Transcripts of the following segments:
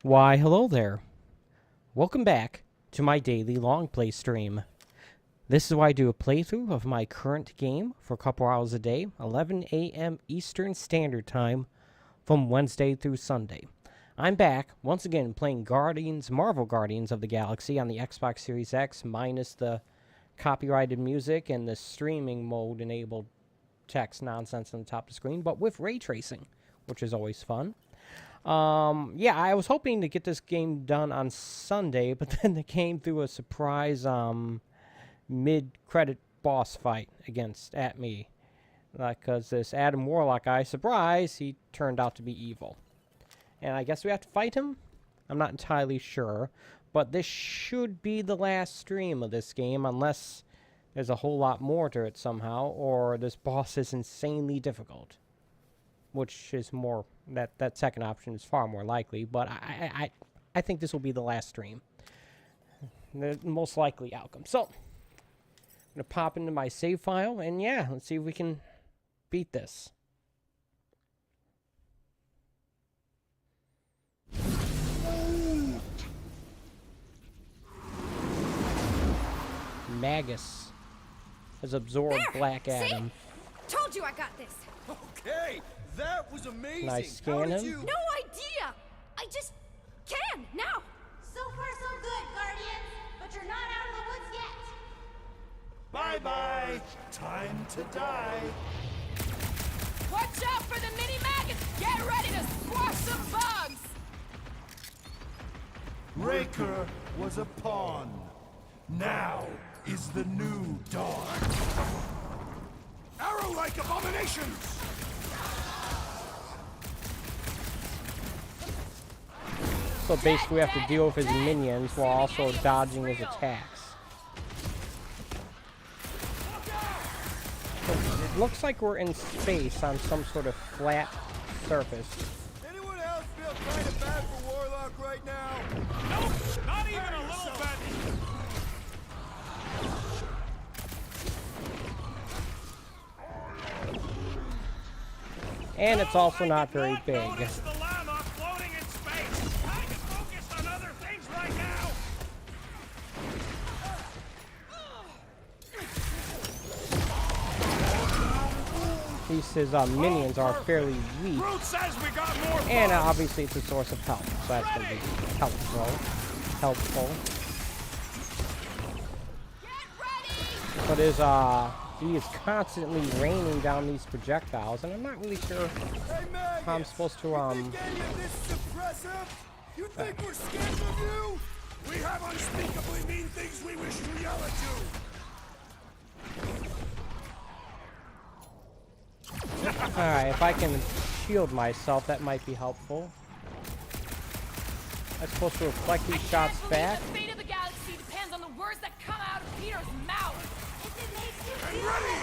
Why, hello there. Welcome back to my daily long play stream. This is where I do a playthrough of my current game for a couple hours a day, 11 a.m. Eastern Standard Time, from Wednesday through Sunday. I'm back, once again, playing Marvel Guardians of the Galaxy on the Xbox Series X, minus the copyrighted music and the streaming mode enabled text nonsense on the top of the screen, but with ray tracing, which is always fun. Yeah, I was hoping to get this game done on Sunday, but then they came through a surprise, mid-credit boss fight at me. Because this Adam Warlock guy, surprise, he turned out to be evil. And I guess we have to fight him? I'm not entirely sure. But this should be the last stream of this game, unless there's a whole lot more to it somehow, or this boss is insanely difficult. Which is more, that second option is far more likely, but I think this will be the last stream. The most likely outcome. So, I'm going to pop into my save file, and yeah, let's see if we can beat this. Magus has absorbed Black Adam. See? Told you I got this. Okay, that was amazing. Can I scan him? No idea. I just can now. So far, so good, Guardians. But you're not out of the woods yet. Bye-bye. Time to die. Watch out for the mini maggots. Get ready to squash some bugs. Raker was a pawn. Now is the new dawn. Arrow-like abominations! So basically we have to deal with his minions while also dodging his attacks. So it looks like we're in space on some sort of flat surface. Anyone else feel kind of bad for Warlock right now? Nope, not even a little bit. And it's also not very big. The llama floating in space. Kind of focused on other things right now. His minions are fairly weak. Groot says we got more And bugs. obviously it's a source of health, so that's going to be helpful. Get ready. But he is constantly raining down these projectiles, and I'm not really sure Hey, Magus, how I'm supposed to, You think any of this suppressive? You think we're scared of you? We have unspeakably mean things we wish to yell at you. Alright, if I can shield myself, that might be helpful. I'm supposed to reflect these shots back. The fate of the galaxy depends on the words that come out of Peter's mouth. If it makes you And feel ready!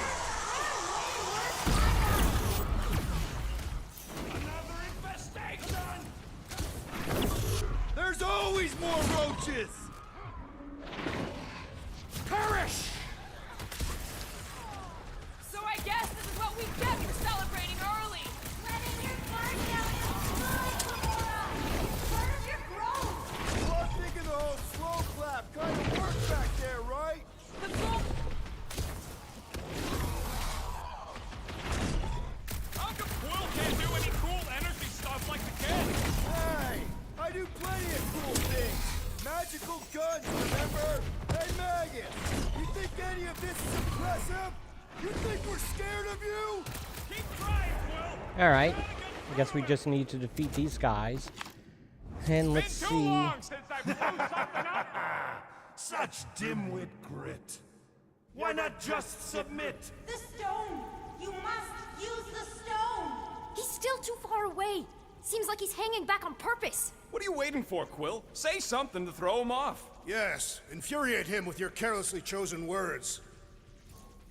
Another infestation. There's always more roaches! Perish! So I guess this is what we get for celebrating early. letting your guard down is good, Gamora. Part of your growth. Well, I'm thinking the whole slow clap kind of worked back there, right? The goal. How come Quill can't do any cool energy stuff like the kids? Hey, I do plenty of cool things. Magical guns, remember? Hey, Magus, you think any of this is impressive? You think we're scared of you? Keep trying, Quill. Alright, I guess we just need to defeat these guys. And let's Been too see. long since I blew something up. Such dimwit grit. Why not just submit? The stone. You must use the stone. He's still too far away. Seems like he's hanging back on purpose. What are you waiting for, Quill? Say something to throw him off. Yes, infuriate him with your carelessly chosen words.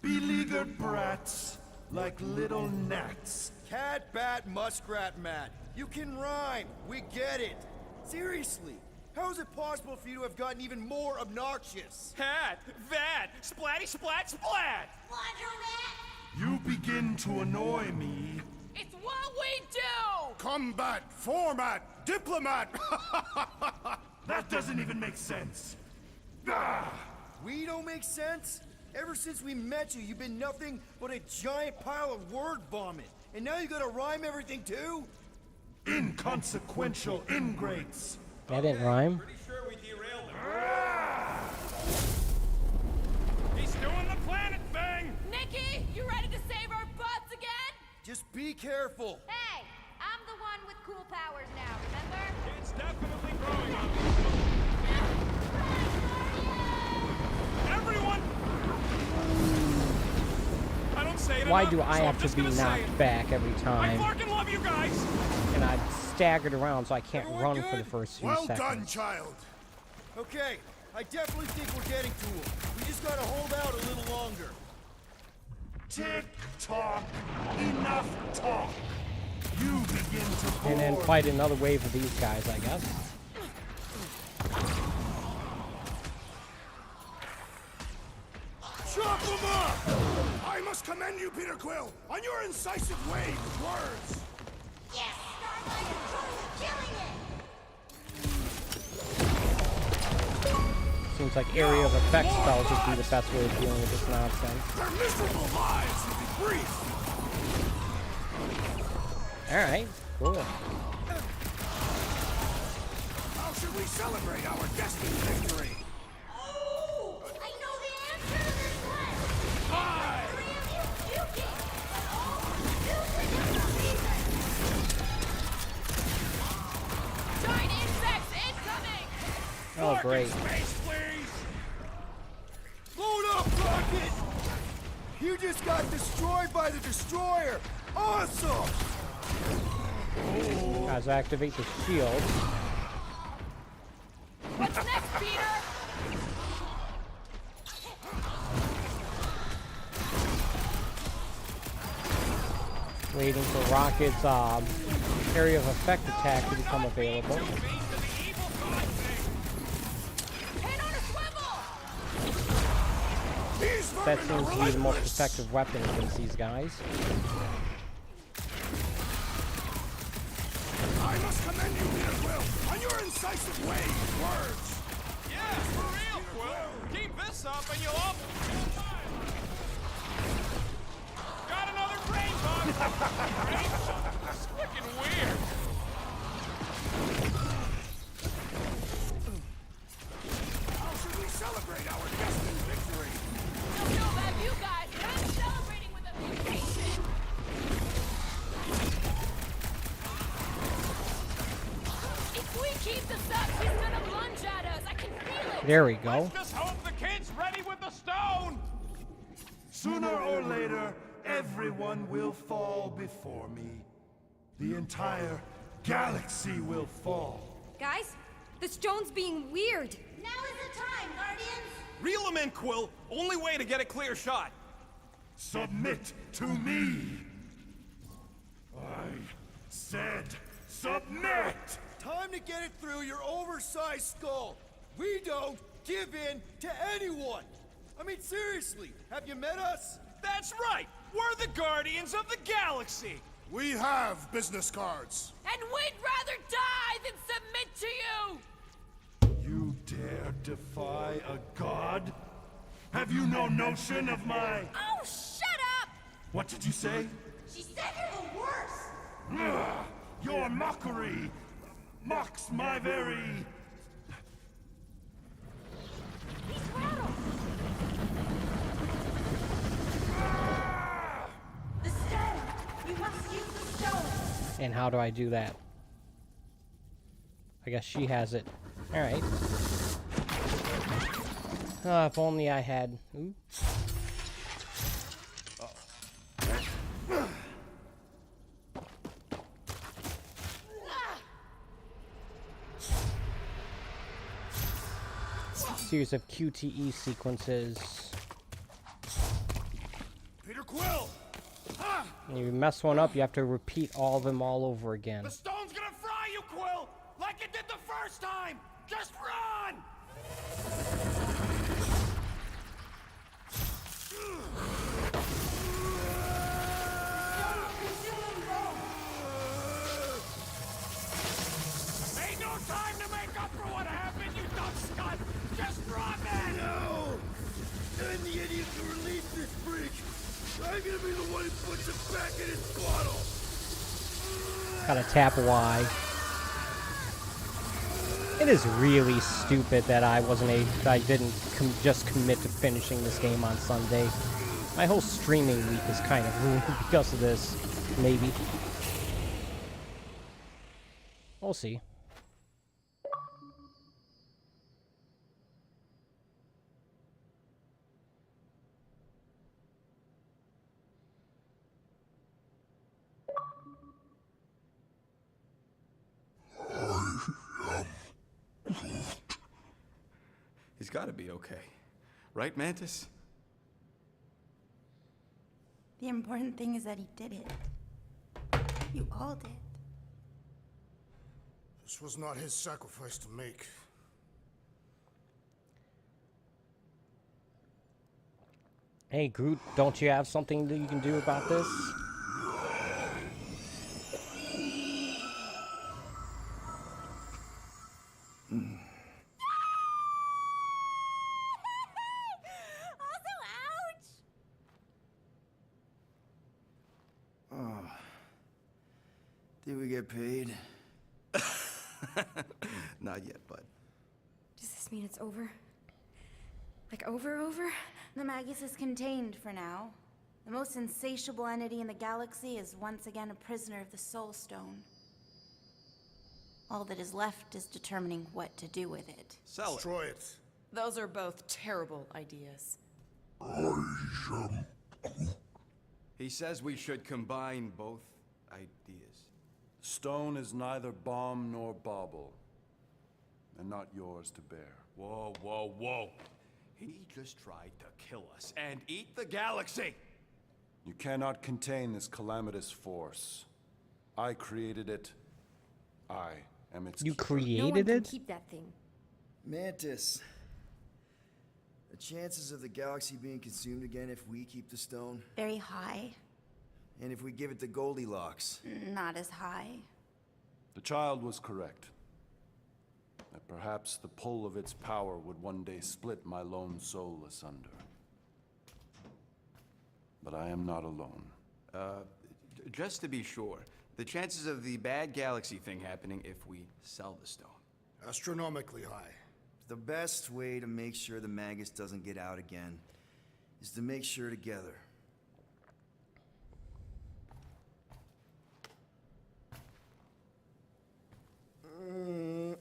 Beleaguered brats, like little gnats. Cat, bat, muskrat, mat. You can rhyme. We get it. Seriously, how is it possible for you to have gotten even more obnoxious? Hat, that, splatty, splat, splat. Laundromat. You begin to annoy me. It's what we do! Combat, format, diplomat! That doesn't even make sense. We don't make sense? Ever since we met you, you've been nothing but a giant pile of word vomit. And now you gotta rhyme everything too? Inconsequential ingrates. That didn't rhyme. Pretty sure we derailed him. He's doing the planet thing! Nikki, you ready to save our butts again? Just be careful. Hey, I'm the one with cool powers now, remember? It's definitely growing on me. Everyone! I don't say it Why enough, do I so have I'm to just be gonna say knocked it. back every I time? fucking love you guys! And I staggered around so I can't Everyone run for good? the first few Well seconds. done, child. Okay, I definitely think we're getting to him. We just gotta hold out a little longer. Tick tock, enough talk. You begin to And then fight another wave of these guys, I guess. Chop him up! I must commend you, Peter Quill, on your incisive way with words. Yes! Starlight is totally killing it! Seems like area of effect spells would be the best way of dealing with this nonsense. Their miserable lives will be brief. Alright, cool. How should we celebrate our destined victory? Oh! I know the answer to this one! Hi! Three of you puking! But all usually there's a reason! Giant insects incoming! Oh, great. Space, please! Load up, Rocket! You just got destroyed by the destroyer! Awesome! Guys, activate the shield. What's next, Peter? Waiting for Rocket's area of effect attack to become available. Two beans to the evil god thing! Head on a swivel! These That vermin seems are to be the most relentless. effective weapon against these guys. I must commend you, Peter Quill, on your incisive way with words. Yeah, for real, Quill! Keep this up and you'll all... Got another brain bug! Brain bug? It's freaking weird! How should we celebrate our destined victory? Don't know about you guys, but I'm celebrating with a vacation! If we keep this up, he's gonna lunge at us. I can feel it. There we go. Let's just hope the kid's ready with the stone! Sooner or later, everyone will fall before me. The entire galaxy will fall. Guys, the stone's being weird. Now is the time, Guardians. Reel him in, Quill! Only way to get a clear shot. Submit to me. I said submit! Time to get it through your oversized skull. We don't give in to anyone. I mean, seriously, have you met us? That's right! We're the Guardians of the Galaxy! We have business cards. And we'd rather die than submit to you! You dare defy a god? Have you no notion of my... Oh, shut up! What did you say? She said you're the worst! Ugh, your mockery mocks my very... He's rattled! The stone! You must use the stone! And how do I do that? I guess she has it. Alright. If only I had... Ooh. Series of QTE sequences. Peter Quill! And you mess one up, you have to repeat all of them all over again. The stone's gonna fry you, Quill! Like it did the first time! Just run! I'm gonna be the one who puts it back in its bottle! Gotta tap Y. It is really stupid that I didn't just commit to finishing this game on Sunday. My whole streaming week is kind of ruined because of this. Maybe. We'll see. He's gotta be okay. Right, Mantis? The important thing is that he did it. You all did. This was not his sacrifice to make. Hey, Groot, don't you have something that you can do about this? Also, ouch! Did we get paid? Not yet, bud. Does this mean it's over? Like over? The Magus is contained for now. The most insatiable entity in the galaxy is once again a prisoner of the Soul Stone. All that is left is determining what to do with it. Sell it. Destroy it. Those are both terrible ideas. He says we should combine both ideas. Stone is neither bomb nor bauble, and not yours to bear. Whoa. He just tried to kill us and eat the galaxy! You cannot contain this calamitous force. I created it. I am its You keeper. No one created can it? keep that thing. Mantis. The chances of the galaxy being consumed again if we keep the stone, Very high, and if we give it to Goldilocks. not as high. The child was correct. That perhaps the pull of its power would one day split my lone soul asunder. But I am not alone. Just to be sure, the chances of the bad galaxy thing happening if we sell the stone. Astronomically high. The best way to make sure the Magus doesn't get out again is to make sure together. You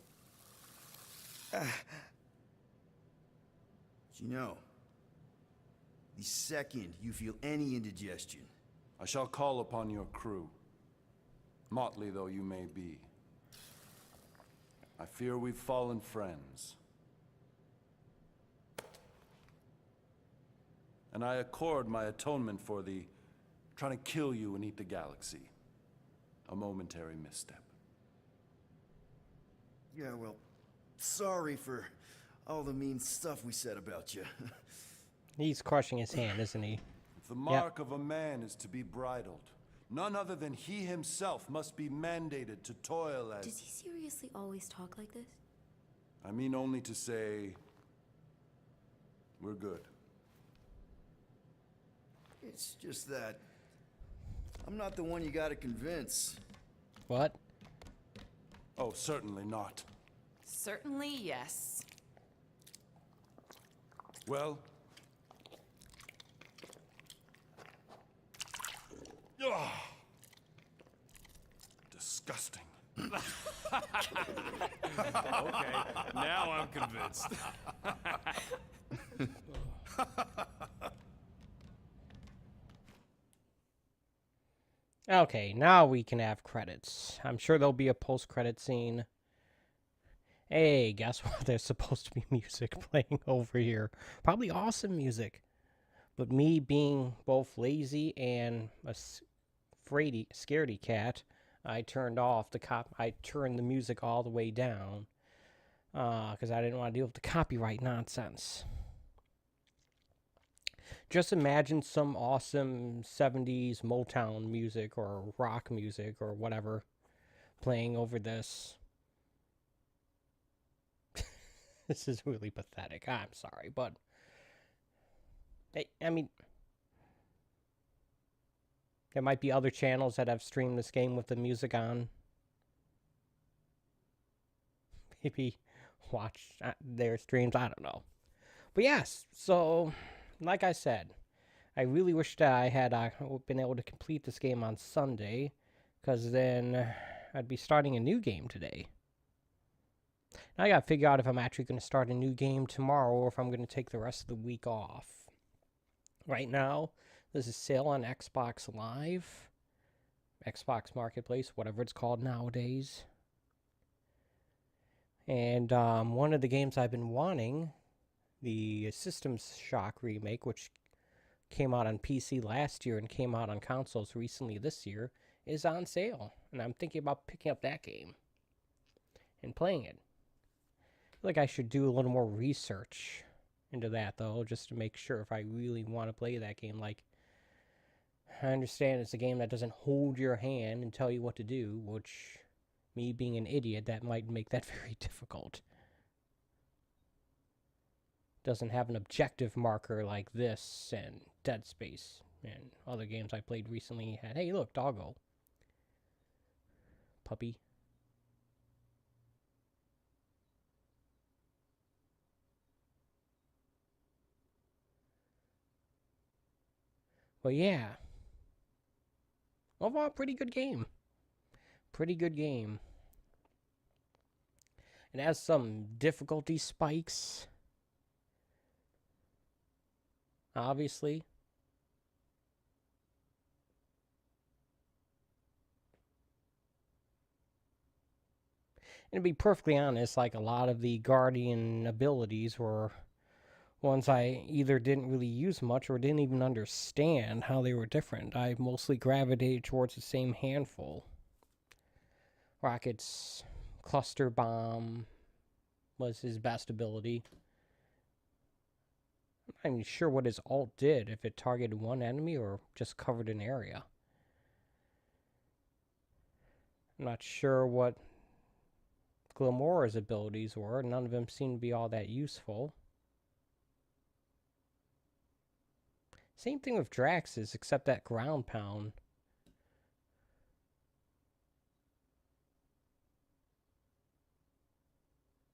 know, the second you feel any indigestion, I shall call upon your crew, motley though you may be. I fear we've fallen friends. And I accord my atonement for the trying to kill you and eat the galaxy. A momentary misstep. yeah, well, sorry for all the mean stuff we said about you. He's crushing his hand, isn't he? If the mark of a man is to be bridled, none other than he himself must be mandated to toil as... Does he seriously always talk like this? I mean only to say... we're good. It's just that I'm not the one you gotta convince. What? Oh, certainly not. Certainly, yes. Well... Ugh. Disgusting. Okay, now I'm convinced. Okay, now we can have credits. I'm sure there'll be a post-credit scene. Hey, guess what? There's supposed to be music playing over here. Probably awesome music. But me being both lazy and a scaredy cat, I turned the music all the way down. Because I didn't want to deal with the copyright nonsense. Just imagine some awesome 70s Motown music or rock music or whatever playing over this. This is really pathetic. I'm sorry, but I mean, There might be other channels that have streamed this game with the music on. Maybe watch their streams. I don't know. But yes, so like I said, I really wish that I had been able to complete this game on Sunday, because then I'd be starting a new game today. Now I gotta figure out if I'm actually going to start a new game tomorrow or if I'm going to take the rest of the week off. Right now, there's a sale on Xbox Live, Xbox Marketplace, whatever it's called nowadays. And one of the games I've been wanting, the System Shock remake, which came out on PC last year and came out on consoles recently this year, is on sale. And I'm thinking about picking up that game and playing it. I feel like I should do a little more research into that, though, just to make sure if I really want to play that game. Like, I understand it's a game that doesn't hold your hand and tell you what to do, which, me being an idiot, that might make that very difficult. Doesn't have an objective marker like this and Dead Space and other games I played recently had. Hey, look, doggo. Puppy. But yeah. Overall, pretty good game. Pretty good game. It has some difficulty spikes. Obviously. And to be perfectly honest, like a lot of the Guardian abilities were ones I either didn't really use much or didn't even understand how they were different. I mostly gravitated towards the same handful. Rocket's cluster bomb was his best ability. I'm not even sure what his ult did, if it targeted one enemy or just covered an area. I'm not sure what Glamora's abilities were. None of them seem to be all that useful. Same thing with Drax's, except that ground pound.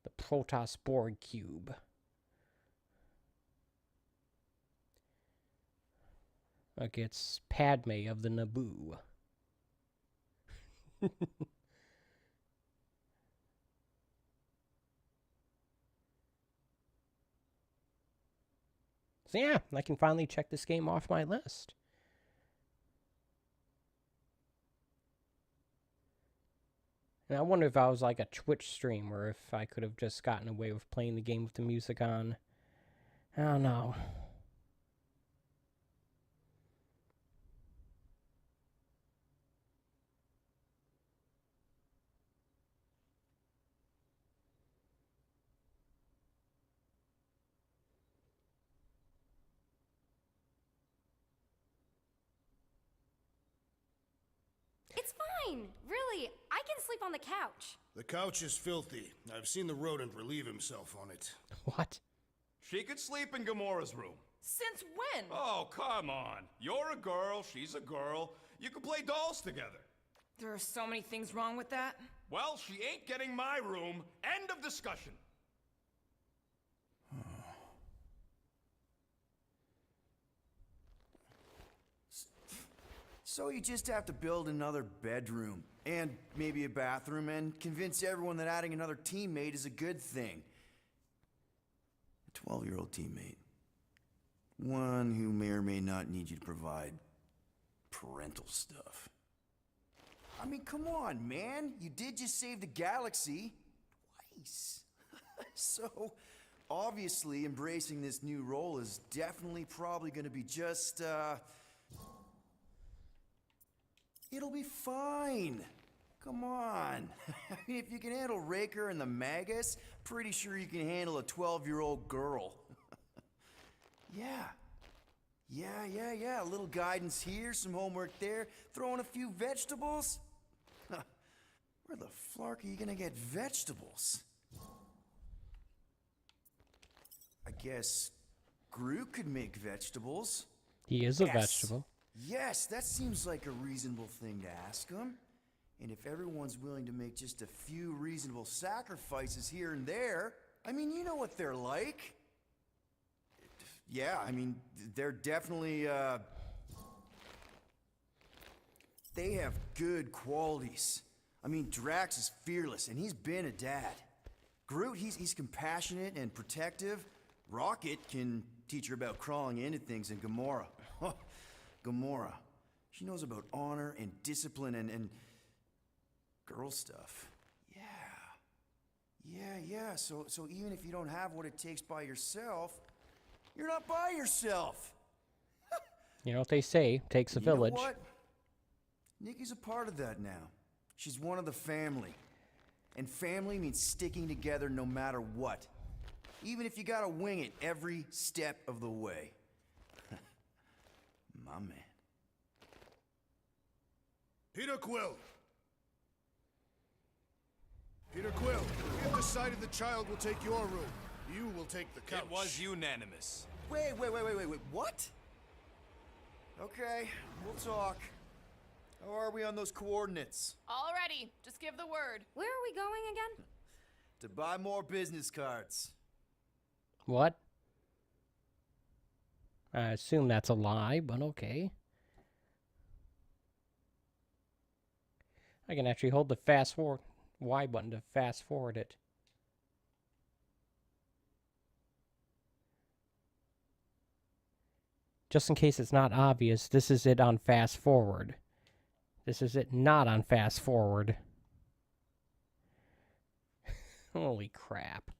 The Protoss Borg Cube. Against Padme of the Naboo. So yeah, I can finally check this game off my list. And I wonder if I was like a Twitch streamer, if I could have just gotten away with playing the game with the music on. I don't know. It's fine. Really, I can sleep on the couch. The couch is filthy. I've seen the rodent relieve himself on it. What? She could sleep in Gamora's room. Since when? Oh, come on. You're a girl, she's a girl. You can play dolls together. There are so many things wrong with that. Well, she ain't getting my room. End of discussion. So you just have to build another bedroom, and maybe a bathroom, and convince everyone that adding another teammate is a good thing. A 12-year-old teammate. One who may or may not need you to provide parental stuff. I mean, come on, man. You did just save the galaxy. Twice. So, obviously, embracing this new role is definitely probably going to be just, it'll be fine. Come on. I mean, if you can handle Raker and the Magus, pretty sure you can handle a 12-year-old girl. Yeah. Yeah. A little guidance here, some homework there, throw in a few vegetables. Where the flark are you gonna get vegetables? I guess Groot could make vegetables. He is a Yes. vegetable. Yes, that seems like a reasonable thing to ask him. And if everyone's willing to make just a few reasonable sacrifices here and there, I mean, you know what they're like. Yeah, I mean, they're definitely, they have good qualities. I mean, Drax is fearless, and he's been a dad. Groot, he's compassionate and protective. Rocket can teach her about crawling into things, and Gamora. Gamora. She knows about honor and discipline and girl stuff. Yeah. So even if you don't have what it takes by yourself, you're not by yourself. You know what they say, takes a village. You know what? Nikki's a part of that now. She's one of the family. And family means sticking together no matter what. Even if you gotta wing it every step of the way. My man. Peter Quill! Peter Quill, we have decided the child will take your room. You will take the couch. It was unanimous. Wait, what? Okay, we'll talk. How are we on those coordinates? Already, just give the word. Where are we going again? To buy more business cards. What? I assume that's a lie, but okay. I can actually hold the fast forward Y button to fast forward it. Just in case it's not obvious, this is it on fast forward. This is it not on fast forward. Holy crap.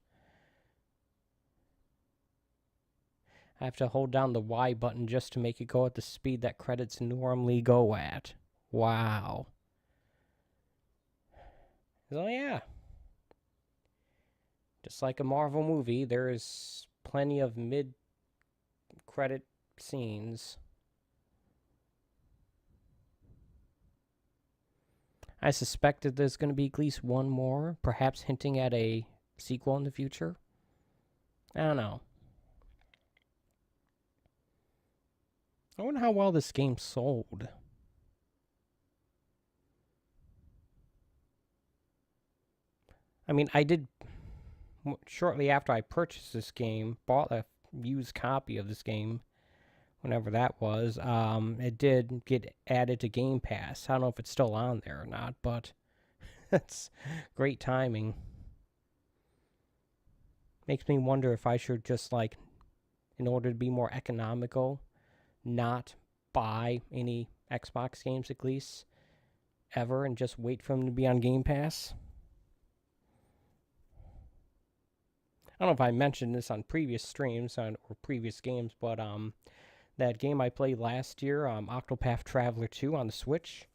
I have to hold down the Y button just to make it go at the speed that credits normally go at. Wow. So yeah. Just like a Marvel movie, there is plenty of mid-credit scenes. I suspected there's going to be at least one more, perhaps hinting at a sequel in the future. I don't know. I wonder how well this game sold. I mean, I did, shortly after I purchased this game, bought a used copy of this game, whenever that was. It did get added to Game Pass. I don't know if it's still on there or not, but that's great timing. Makes me wonder if I should just, like, in order to be more economical, not buy any Xbox games at least, ever, and just wait for them to be on Game Pass. I don't know if I mentioned this on previous streams or previous games, but that game I played last year, Octopath Traveler 2 on the Switch,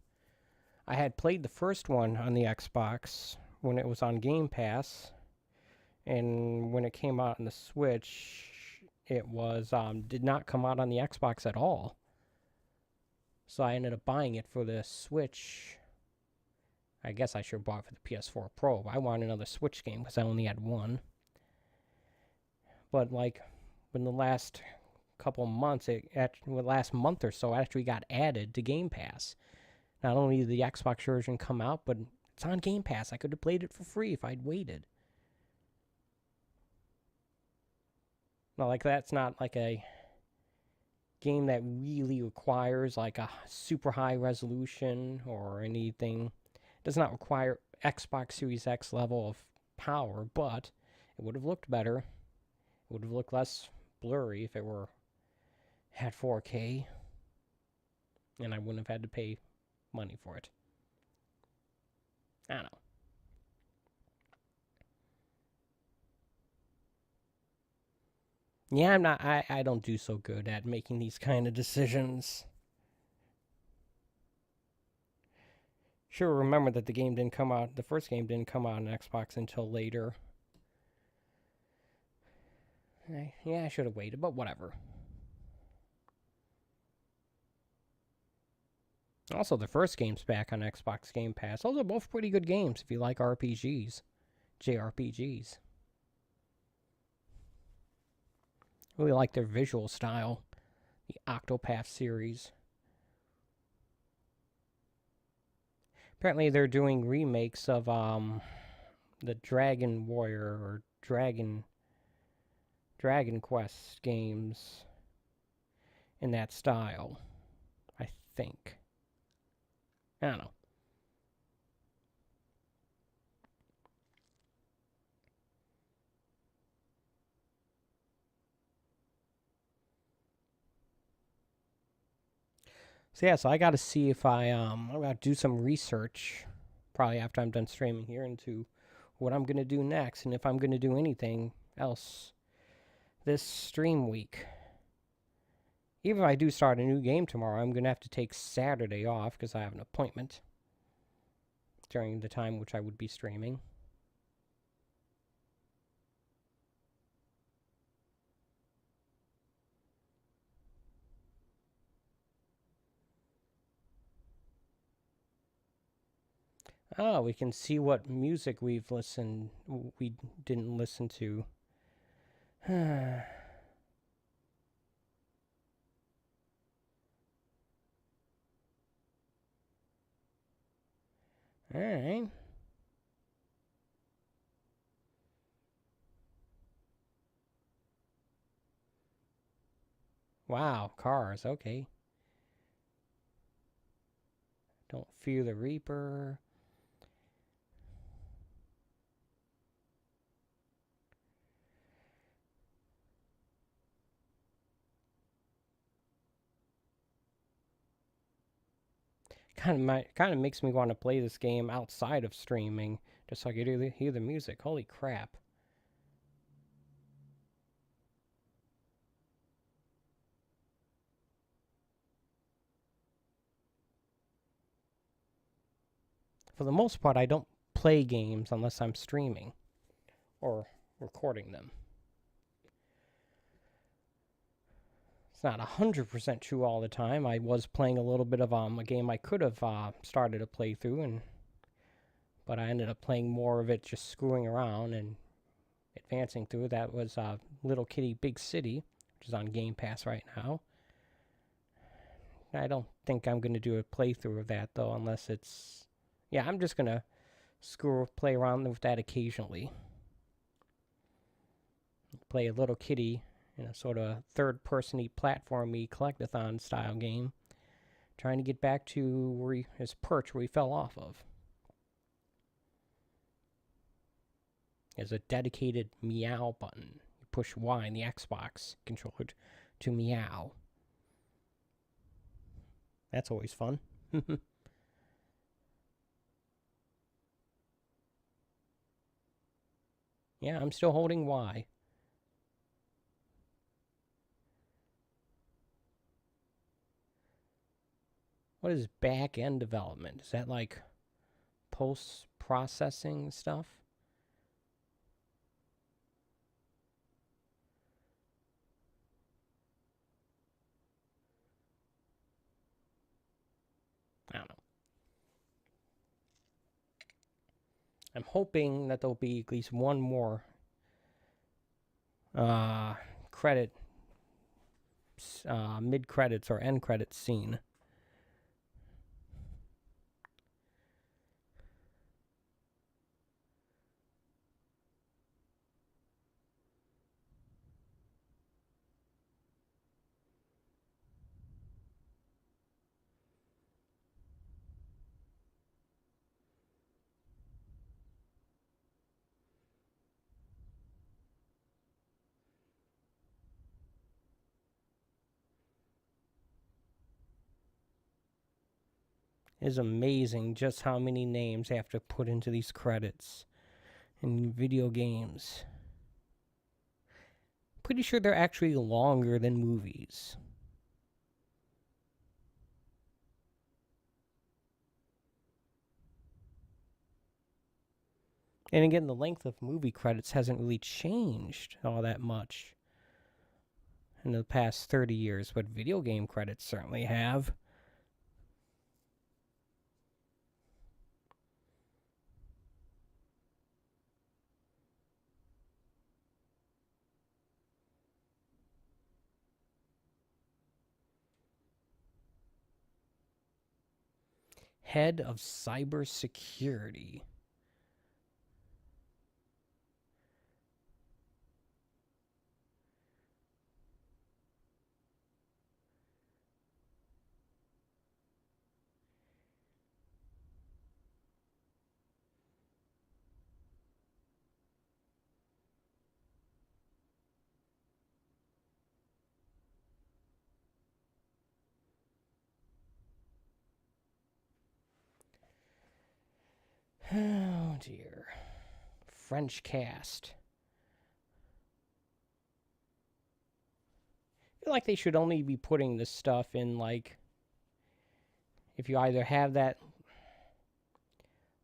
I had played the first one on the Xbox when it was on Game Pass, and when it came out on the Switch, it was did not come out on the Xbox at all. So I ended up buying it for the Switch. I guess I should have bought it for the PS4 Pro. I wanted another Switch game because I only had one. But like, in the last couple of months, the last month or so, it actually got added to Game Pass. Not only did the Xbox version come out, but it's on Game Pass. I could have played it for free if I'd waited. Now, like, that's not like a game that really requires like a super high resolution or anything. It does not require Xbox Series X level of power, but it would have looked better. It would have looked less blurry if it had 4K, and I wouldn't have had to pay money for it. I don't know. Yeah, I don't do so good at making these kind of decisions. Sure, remember that the first game didn't come out on Xbox until later. Yeah, I should have waited, but whatever. Also, the first game's back on Xbox Game Pass. Those are both pretty good games if you like RPGs. JRPGs. Really like their visual style. The Octopath series. Apparently they're doing remakes of the Dragon Warrior or Dragon Quest games in that style, I think. I don't know. So yeah, so I got to see if I'm gonna do some research, probably after I'm done streaming here, into what I'm gonna do next, and if I'm gonna do anything else this stream week. Even if I do start a new game tomorrow, I'm gonna have to take Saturday off because I have an appointment during the time which I would be streaming. Oh, we can see what music we didn't listen to. Alright. Wow, Cars, okay. Don't Fear the Reaper. Kind of makes me want to play this game outside of streaming, just so I could hear the music. Holy crap. For the most part, I don't play games unless I'm streaming or recording them. It's not 100% true all the time. I was playing a little bit of a game I could have started a playthrough, but I ended up playing more of it just screwing around and advancing through. That was Little Kitty Big City, which is on Game Pass right now. I don't think I'm going to do a playthrough of that, though, unless it's... Yeah, I'm just going to play around with that occasionally. Play a Little Kitty in a sort of third-person-y, platform-y, collectathon style game. Trying to get back to where his perch where he fell off of. There's a dedicated meow button. You push Y in the Xbox controller to meow. That's always fun. Yeah, I'm still holding Y. What is back-end development? Is that like post-processing stuff? I don't know. I'm hoping that there'll be at least one more mid-credits or end-credits scene. It is amazing just how many names they have to put into these credits in video games. Pretty sure they're actually longer than movies. And again, the length of movie credits hasn't really changed all that much in the past 30 years, but video game credits certainly have. Head of Cybersecurity. Oh dear. French cast. I feel like they should only be putting this stuff in, like, if you either have that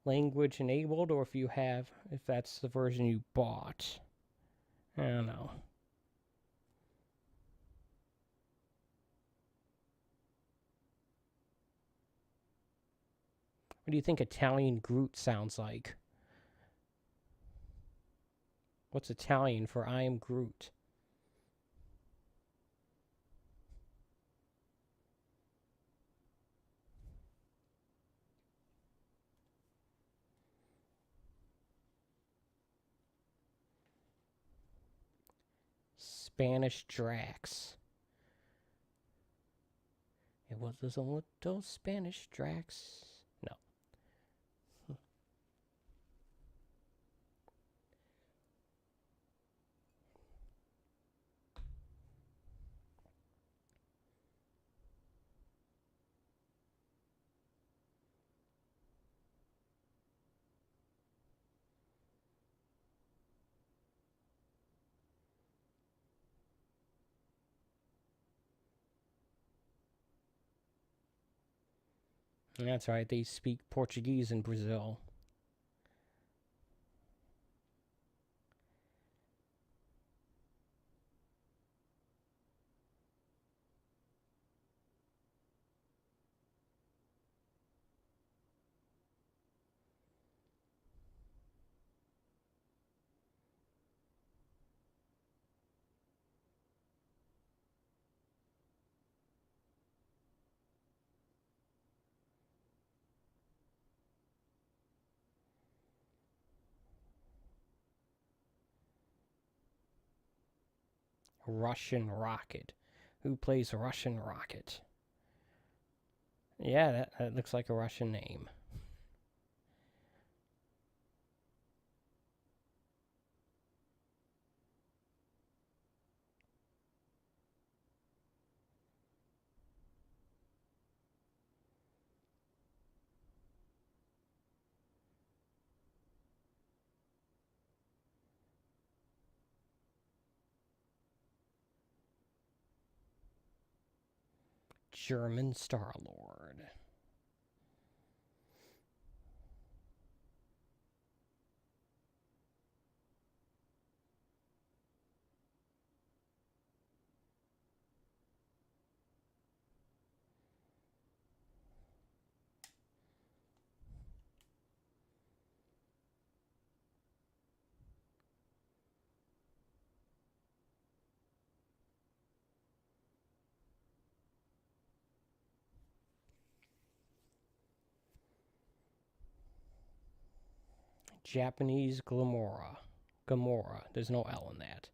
language enabled or if that's the version you bought. I don't know. What do you think Italian Groot sounds like? What's Italian for I am Groot? Spanish Drax. It was a little Spanish Drax. No. That's right, they speak Portuguese in Brazil. Russian Rocket. Who plays Russian Rocket? Yeah, that looks like a Russian name. German Star-Lord. Japanese Gamora. Gamora. There's no L in that.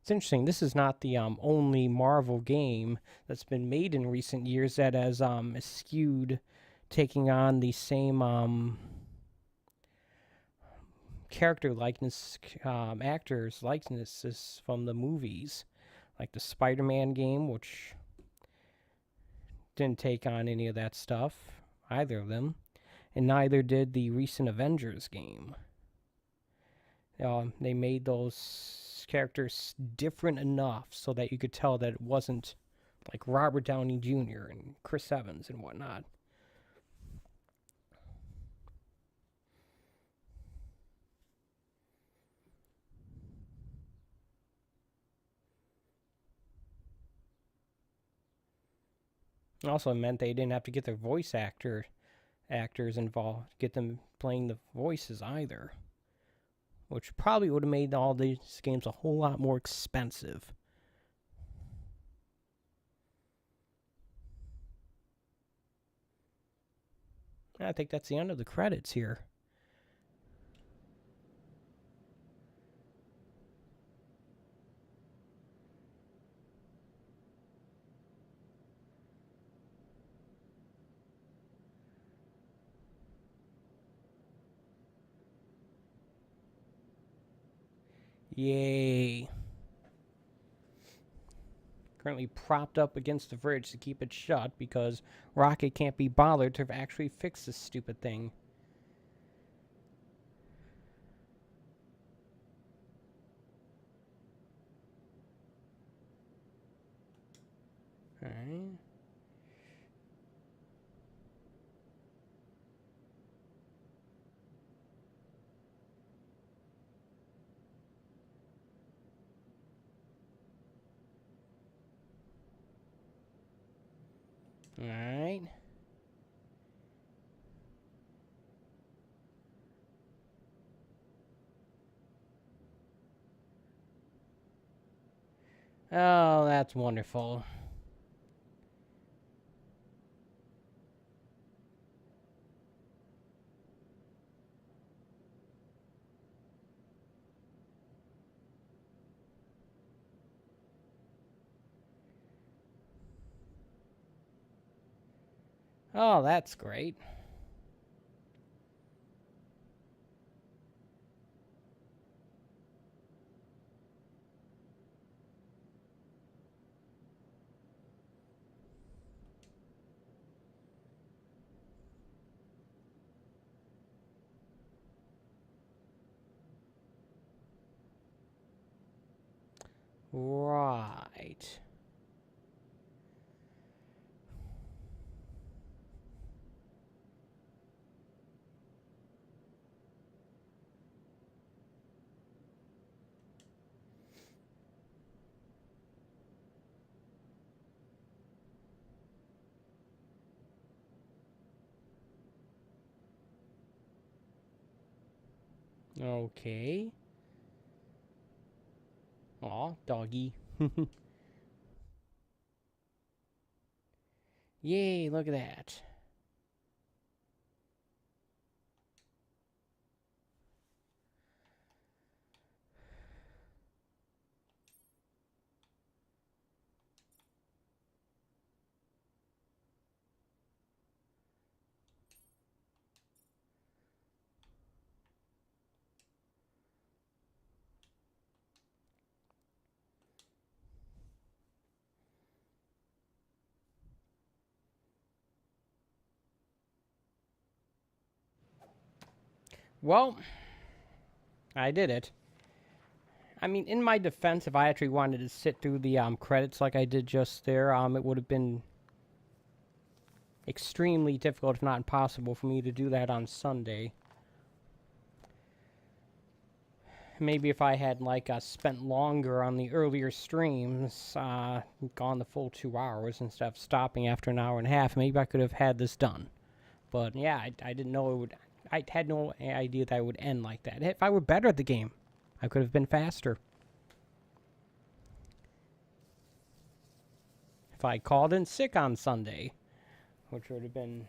It's interesting. This is not the only Marvel game that's been made in recent years that has skewed taking on the same character likeness, actors likenesses from the movies, like the Spider-Man game, which didn't take on any of that stuff, either of them, and neither did the recent Avengers game. They made those characters different enough so that you could tell that it wasn't like Robert Downey Jr. and Chris Evans and whatnot. Also, it meant they didn't have to get their actors involved, get them playing the voices either, which probably would have made all these games a whole lot more expensive. I think that's the end of the credits here. Yay. Currently propped up against the fridge to keep it shut because Rocket can't be bothered to actually fix this stupid thing. Alright. Alright. Oh, that's wonderful. Oh, that's great. Right. Okay. Aw, doggy. Yay, look at that. Well, I did it. I mean, in my defense, if I actually wanted to sit through the credits like I did just there, it would have been extremely difficult, if not impossible, for me to do that on Sunday. Maybe if I had, like, spent longer on the earlier streams, gone the full 2 hours instead of stopping after an hour and a half, maybe I could have had this done. But, yeah, I didn't know it would... I had no idea that it would end like that. If I were better at the game, I could have been faster. If I called in sick on Sunday, which would have been...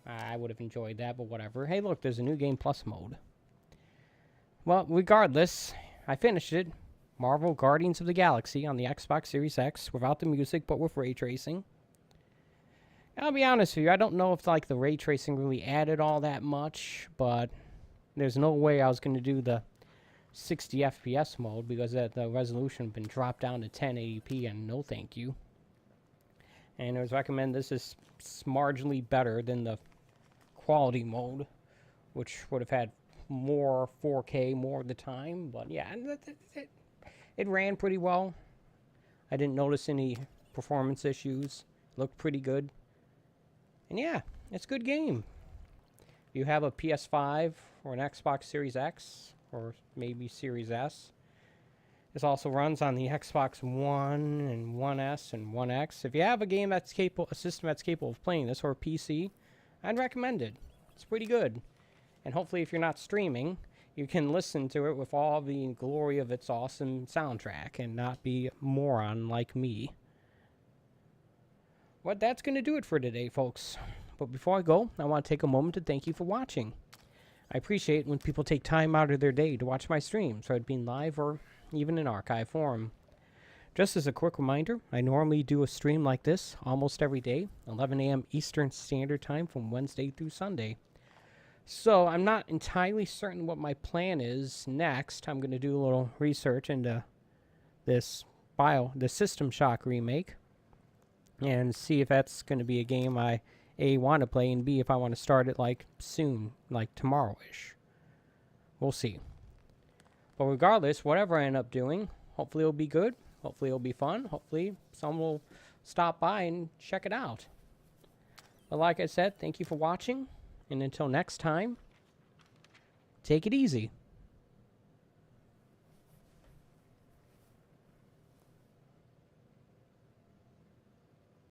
I would have enjoyed that, but whatever. Hey, look, there's a new Game Plus mode. Well, regardless, I finished it. Marvel Guardians of the Galaxy on the Xbox Series X, without the music, but with ray tracing. I'll be honest with you, I don't know if, like, the ray tracing really added all that much, but there's no way I was going to do the 60 FPS mode because the resolution had been dropped down to 1080p, and no thank you. And it was recommended this is marginally better than the quality mode, which would have had more 4K more of the time, but yeah, it ran pretty well. I didn't notice any performance issues. Looked pretty good. And yeah, it's a good game. If you have a PS5 or an Xbox Series X, or maybe Series S, This also runs on the Xbox One and One S and One X. If you have a game that's capable, a system that's capable of playing this, or PC, I'd recommend it. It's pretty good. And hopefully if you're not streaming, you can listen to it with all the glory of its awesome soundtrack and not be a moron like me. But that's going to do it for today, folks. But before I go, I want to take a moment to thank you for watching. I appreciate when people take time out of their day to watch my streams, whether it be live or even in archive form. Just as a quick reminder, I normally do a stream like this almost every day, 11 a.m. Eastern Standard Time from Wednesday through Sunday. So I'm not entirely certain what my plan is next. I'm going to do a little research into the System Shock remake and see if that's going to be a game I A, want to play, and B, if I want to start it like soon, like tomorrow-ish. We'll see. But regardless, whatever I end up doing, hopefully it'll be good. Hopefully it'll be fun. Hopefully someone will stop by and check it out. But like I said, thank you for watching. And until next time, take it easy.